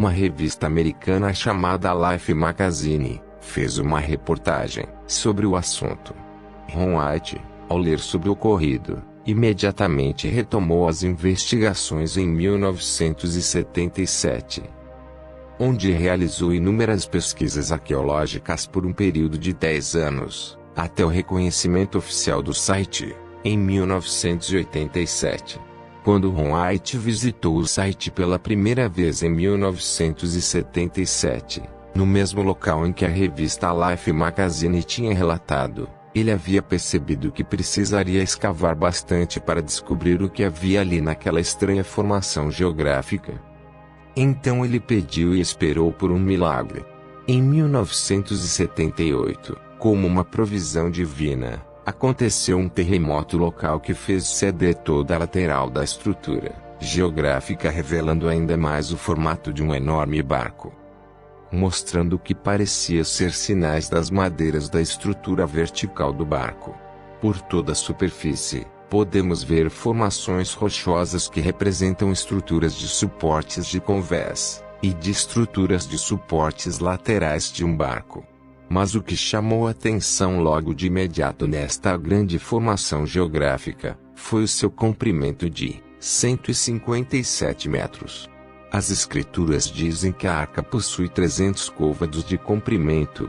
Uma revista americana chamada Life Magazine fez uma reportagem sobre o assunto. Ron White, ao ler sobre o ocorrido, imediatamente retomou as investigações em 1977, onde realizou inúmeras pesquisas arqueológicas por um período de 10 anos, até o reconhecimento oficial do site, em 1987. Quando Ron White visitou o site pela primeira vez em 1977, no mesmo local em que a revista Life Magazine tinha relatado, ele havia percebido que precisaria escavar bastante para descobrir o que havia ali naquela estranha formação geográfica. Então ele pediu e esperou por um milagre. Em 1978, como uma provisão divina, aconteceu um terremoto local que fez ceder toda a lateral da estrutura geográfica, revelando ainda mais o formato de um enorme barco, mostrando o que parecia ser sinais das madeiras da estrutura vertical do barco. Por toda a superfície, podemos ver formações rochosas que representam estruturas de suportes de convés, e de estruturas de suportes laterais de um barco. Mas o que chamou a atenção logo de imediato nesta grande formação geográfica, foi o seu comprimento de 157 metros. As escrituras dizem que a arca possui 300 côvados de comprimento.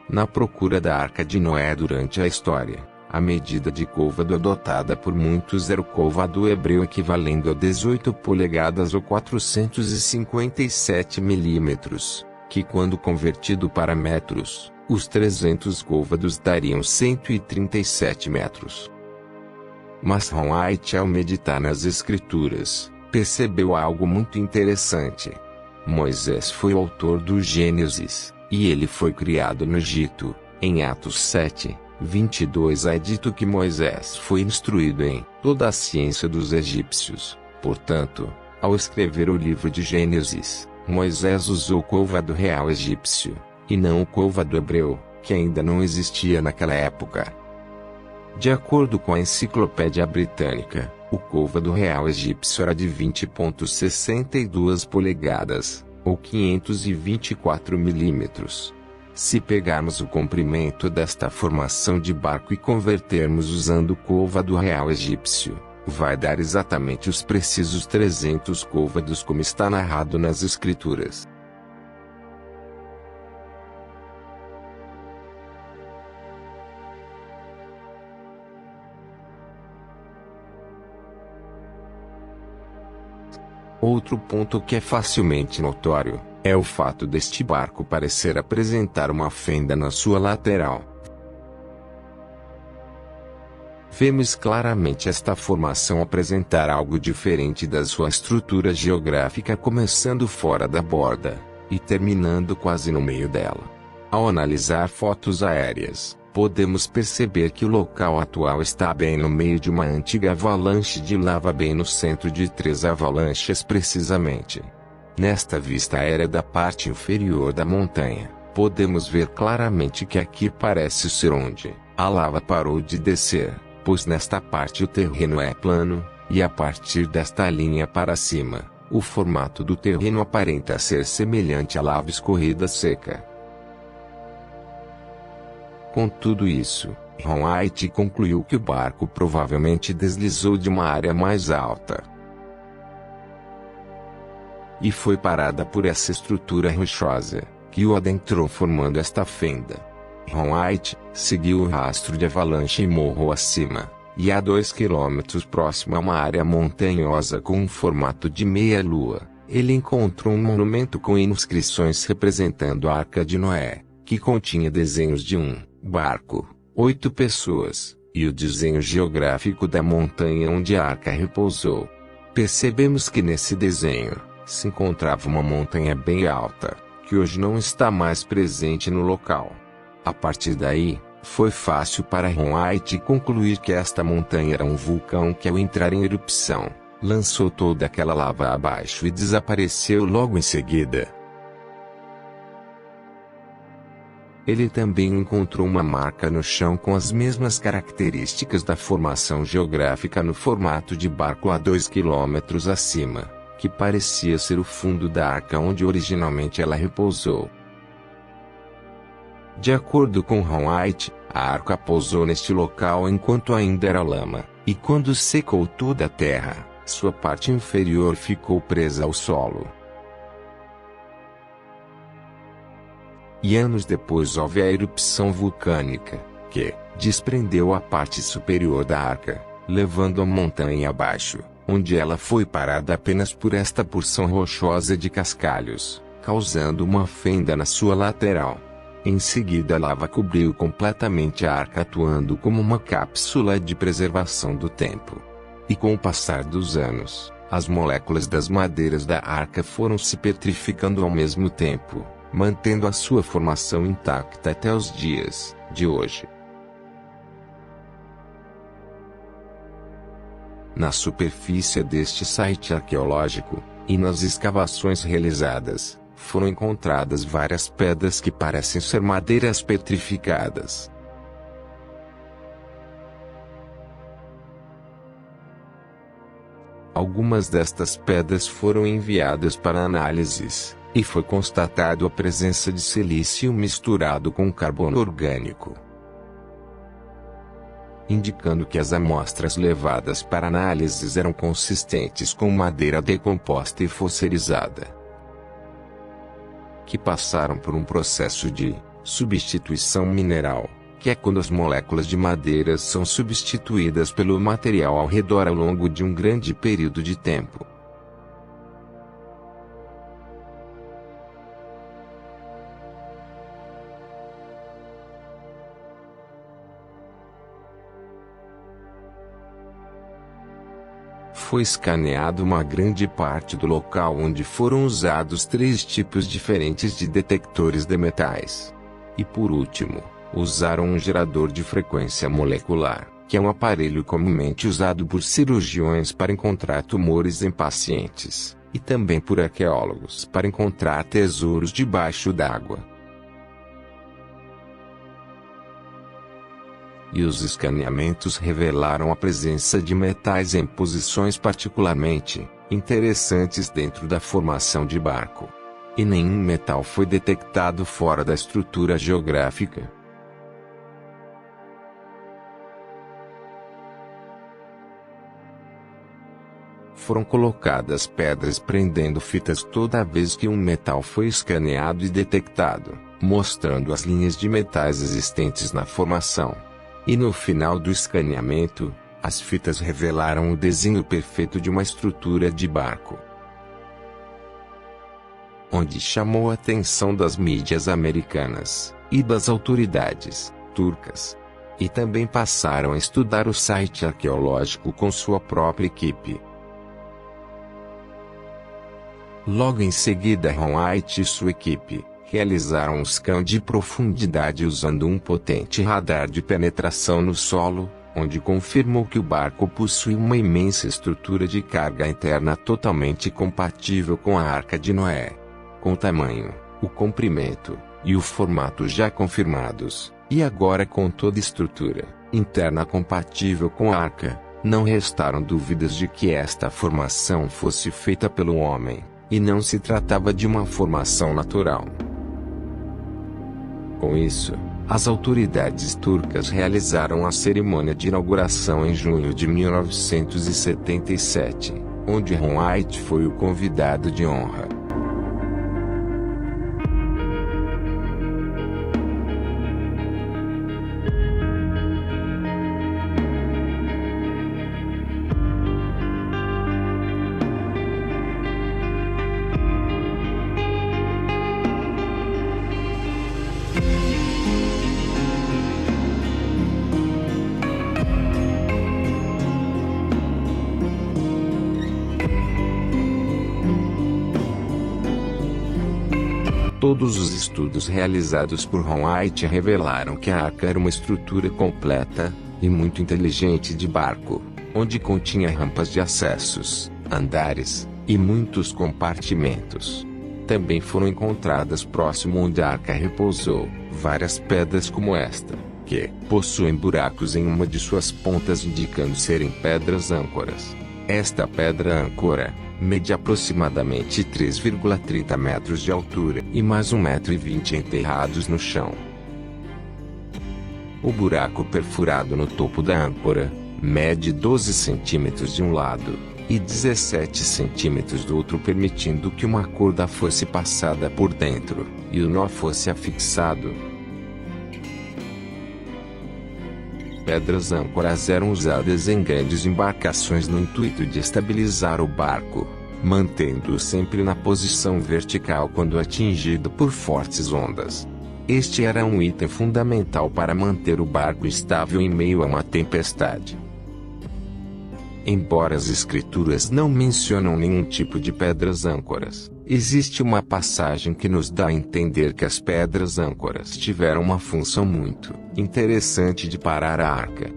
Na procura da Arca de Noé durante a história, a medida de côvado adotada por muitos era o côvado hebreu, equivalendo a 18 polegadas ou 457 milímetros, que quando convertido para metros, os 300 côvados dariam 137 metros. Mas Ron White, ao meditar nas escrituras, percebeu algo muito interessante. Moisés foi o autor do Gênesis, e ele foi criado no Egito. Em Atos 7:22 é dito que Moisés foi instruído em toda a ciência dos egípcios. Portanto, ao escrever o livro de Gênesis, Moisés usou o côvado real egípcio, e não o côvado hebreu, que ainda não existia naquela época. De acordo com a Enciclopédia Britânica, o côvado real egípcio era de 20,62 polegadas, ou 524 milímetros. Se pegarmos o comprimento desta formação de barco e convertermos usando o côvado real egípcio, vai dar exatamente os precisos 300 côvados como está narrado nas escrituras. Outro ponto que é facilmente notório, é o fato deste barco parecer apresentar uma fenda na sua lateral. Vemos claramente esta formação apresentar algo diferente da sua estrutura geográfica, começando fora da borda, e terminando quase no meio dela. Ao analisar fotos aéreas, podemos perceber que o local atual está bem no meio de uma antiga avalanche de lava, bem no centro de 3 avalanches precisamente. Nesta vista aérea da parte inferior da montanha, podemos ver claramente que aqui parece ser onde a lava parou de descer, pois nesta parte o terreno é plano, e a partir desta linha para cima, o formato do terreno aparenta ser semelhante à lava escorrida seca. Com tudo isso, Ron White concluiu que o barco provavelmente deslizou de uma área mais alta e foi parada por essa estrutura rochosa, que o adentrou formando esta fenda. Ron White seguiu o rastro de avalanche e morro acima, e a 2 quilômetros próximo a uma área montanhosa com um formato de meia-lua, ele encontrou um monumento com inscrições representando a Arca de Noé, que continha desenhos de um barco, 8 pessoas, e o desenho geográfico da montanha onde a arca repousou. Percebemos que nesse desenho se encontrava uma montanha bem alta, que hoje não está mais presente no local. A partir daí, foi fácil para Ron White concluir que esta montanha era um vulcão que, ao entrar em erupção, lançou toda aquela lava abaixo e desapareceu logo em seguida. Ele também encontrou uma marca no chão com as mesmas características da formação geográfica no formato de barco a 2 quilômetros acima, que parecia ser o fundo da arca onde originalmente ela repousou. De acordo com Ron White, a arca pousou neste local enquanto ainda era lama, e quando secou toda a terra, sua parte inferior ficou presa ao solo. E anos depois houve a erupção vulcânica, que desprendeu a parte superior da arca, levando a montanha abaixo, onde ela foi parada apenas por esta porção rochosa de cascalhos, causando uma fenda na sua lateral. Em seguida a lava cobriu completamente a arca, atuando como uma cápsula de preservação do tempo. E com o passar dos anos, as moléculas das madeiras da arca foram se petrificando ao mesmo tempo, mantendo a sua formação intacta até os dias de hoje. Na superfície deste site arqueológico, e nas escavações realizadas, foram encontradas várias pedras que parecem ser madeiras petrificadas. Algumas destas pedras foram enviadas para análises, e foi constatado a presença de silício misturado com carbono orgânico, indicando que as amostras levadas para análises eram consistentes com madeira decomposta e fossilizada, que passaram por um processo de substituição mineral, que é quando as moléculas de madeira são substituídas pelo material ao redor ao longo de um grande período de tempo. Foi escaneado uma grande parte do local onde foram usados 3 tipos diferentes de detectores de metais. E por último, usaram um gerador de frequência molecular, que é um aparelho comumente usado por cirurgiões para encontrar tumores em pacientes, e também por arqueólogos para encontrar tesouros debaixo d'água. E os escaneamentos revelaram a presença de metais em posições particularmente interessantes dentro da formação de barco. E nenhum metal foi detectado fora da estrutura geográfica. Foram colocadas pedras prendendo fitas toda vez que um metal foi escaneado e detectado, mostrando as linhas de metais existentes na formação. E no final do escaneamento, as fitas revelaram o desenho perfeito de uma estrutura de barco, onde chamou a atenção das mídias americanas e das autoridades turcas. E também passaram a estudar o site arqueológico com sua própria equipe. Logo em seguida, Ron White e sua equipe realizaram um scan de profundidade usando um potente radar de penetração no solo, onde confirmou que o barco possui uma imensa estrutura de carga interna totalmente compatível com a Arca de Noé. Com o tamanho, o comprimento e o formato já confirmados, e agora com toda a estrutura interna compatível com a Arca, não restaram dúvidas de que esta formação fosse feita pelo homem, e não se tratava de uma formação natural. Com isso, as autoridades turcas realizaram a cerimônia de inauguração em junho de 1977, onde Ron White foi o convidado de honra. Todos os estudos realizados por Ron White revelaram que a arca era uma estrutura completa e muito inteligente de barco, onde continha rampas de acessos, andares e muitos compartimentos. Também foram encontradas próximo onde a arca repousou várias pedras como esta, que possuem buracos em uma de suas pontas indicando serem pedras âncoras. Esta pedra âncora mede aproximadamente 3,30 metros de altura e mais 1,20 m enterrados no chão. O buraco perfurado no topo da âncora mede 12 centímetros de um lado e 17 centímetros do outro, permitindo que uma corda fosse passada por dentro e o nó fosse afixado. Pedras âncoras eram usadas em grandes embarcações no intuito de estabilizar o barco, mantendo-o sempre na posição vertical quando atingido por fortes ondas. Este era um item fundamental para manter o barco estável em meio a uma tempestade. Embora as escrituras não mencionam nenhum tipo de pedras âncoras, existe uma passagem que nos dá a entender que as pedras âncoras tiveram uma função muito interessante de parar a arca.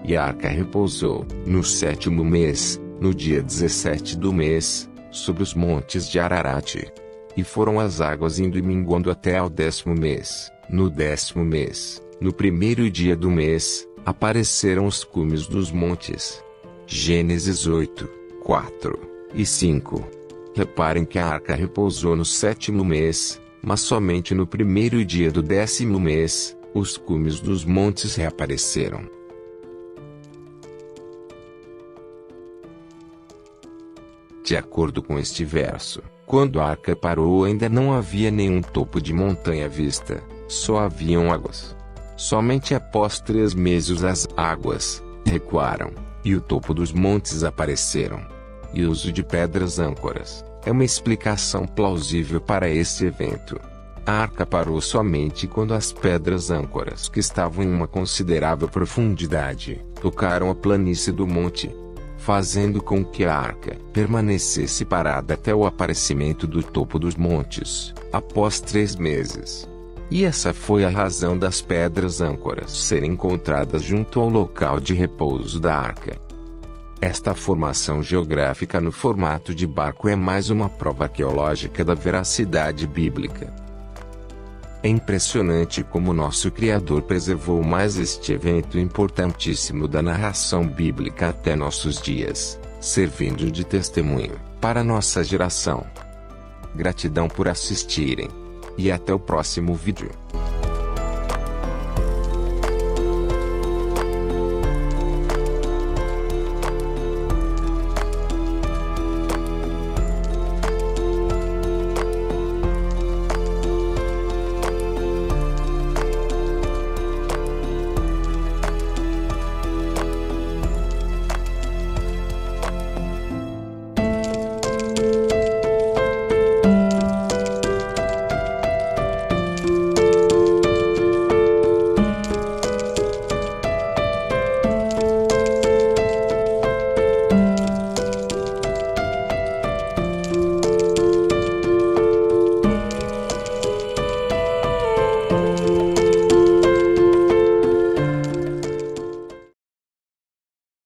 E a arca repousou, no 7º mês, no dia 17 do mês, sobre os montes de Ararat. E foram as águas indo e minguando até ao 10º mês. No 10º mês, no primeiro dia do mês, apareceram os cumes dos montes. Gênesis 8, 4 e 5. Reparem que a arca repousou no 7º mês, mas somente no primeiro dia do 10º mês, os cumes dos montes reapareceram. De acordo com este verso, quando a arca parou ainda não havia nenhum topo de montanha à vista, só haviam águas. Somente após 3 meses as águas recuaram, e o topo dos montes apareceram. E o uso de pedras âncoras é uma explicação plausível para este evento. A arca parou somente quando as pedras âncoras, que estavam em uma considerável profundidade, tocaram a planície do monte, fazendo com que a arca permanecesse parada até o aparecimento do topo dos montes, após 3 meses. E essa foi a razão das pedras âncoras serem encontradas junto ao local de repouso da arca. Esta formação geográfica no formato de barco é mais uma prova arqueológica da veracidade bíblica. É impressionante como nosso Criador preservou mais este evento importantíssimo da narração bíblica até nossos dias, servindo de testemunho para nossa geração. Gratidão por assistirem. E até o próximo vídeo.